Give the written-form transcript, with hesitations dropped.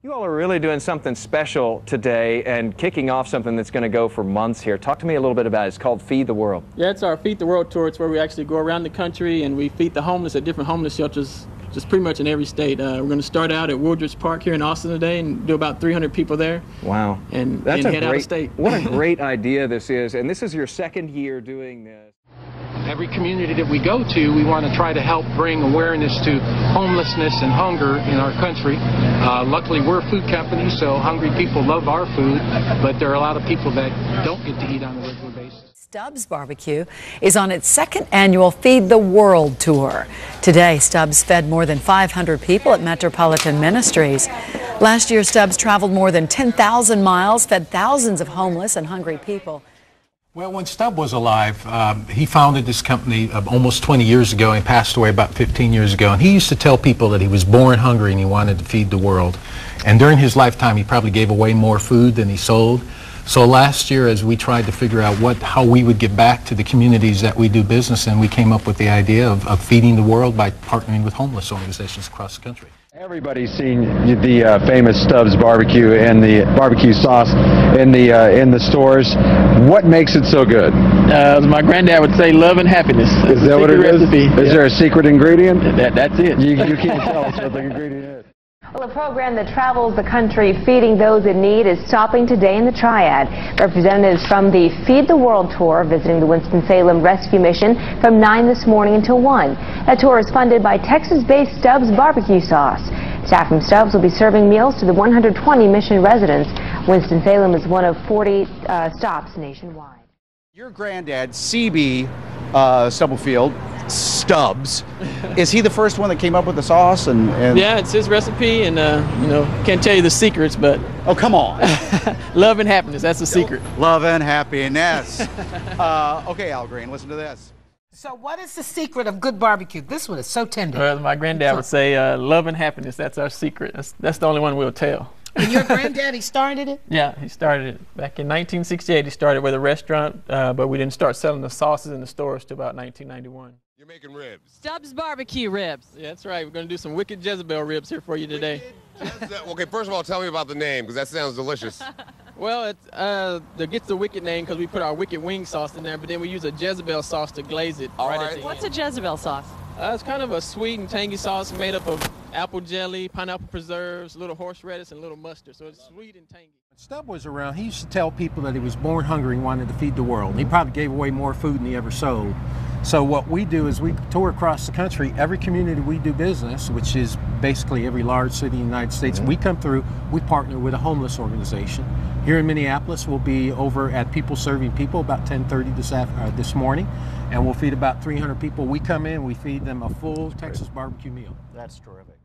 You all are really doing something special today and kicking off something that's going to go for months here. Talk to me a little bit about it. It's called Feed the World. Yeah, it's our Feed the World tour. It's where we actually go around the country and we feed the homeless at different homeless shelters, just pretty much in every state. We're going to start out at Woodridge Park here in Austin today and do about 300 people there. Wow. And that's head out of state. What a great idea this is. And this is your second year doing this. Every community that we go to, we want to try to help bring awareness to homelessness and hunger in our country. Luckily, we're a food company, so hungry people love our food, but there are a lot of people that don't get to eat on a regular basis. Stubbs Barbecue is on its second annual Feed the World tour. Today, Stubbs fed more than 500 people at Metropolitan Ministries. Last year, Stubbs traveled more than 10,000 miles, fed thousands of homeless and hungry people. Well, when Stubbs was alive, he founded this company almost 20 years ago and passed away about 15 years ago. And he used to tell people that he was born hungry and he wanted to feed the world. And during his lifetime, he probably gave away more food than he sold. So last year, as we tried to figure out how we would give back to the communities that we do business in, we came up with the idea of feeding the world by partnering with homeless organizations across the country. Everybody's seen the famous Stubbs barbecue and the barbecue sauce in the stores. What makes it so good? As my granddad would say, love and happiness. Is that what it is? Recipe. Is there a secret ingredient? That's it. You can't tell us what the ingredient is. Well, a program that travels the country feeding those in need is stopping today in the Triad. Representatives from the Feed the World tour visiting the Winston-Salem Rescue Mission from 9 this morning until 1. That tour is funded by Texas-based Stubbs Barbecue Sauce. Staff from Stubbs will be serving meals to the 120 mission residents. Winston-Salem is one of 40 stops nationwide. Your granddad, C.B. Stubblefield, Stubbs, is he the first one that came up with the sauce? And Yeah, it's his recipe, and can't tell you the secrets, but oh, come on. love and happiness, that's the secret. Love and happiness. Okay, Al Green, listen to this. So what is the secret of good barbecue? This one is so tender. Well, my granddad would say love and happiness, that's our secret. That's the only one we'll tell. And your granddaddy started it? Yeah, he started it back in 1968. He started with a restaurant, but we didn't start selling the sauces in the stores till about 1991. You're making ribs. Stubbs barbecue ribs. Yeah, that's right. We're going to do some wicked Jezebel ribs here for you today. Okay, first of all, tell me about the name, because that sounds delicious. Well, it gets the wicked name because we put our wicked wing sauce in there, but then we use a Jezebel sauce to glaze it. All right. What's a Jezebel sauce? It's kind of a sweet and tangy sauce made up of apple jelly, pineapple preserves, little horseradish, and little mustard. So it's sweet and tangy. When Stubbs was around, he used to tell people that he was born hungry and wanted to feed the world. And he probably gave away more food than he ever sold. So what we do is we tour across the country. Every community we do business, which is basically every large city in the United States, we come through, we partner with a homeless organization. Here in Minneapolis, we'll be over at People Serving People about 10:30 this morning, and we'll feed about 300 people. We come in, we feed them a full Texas barbecue meal. That's terrific.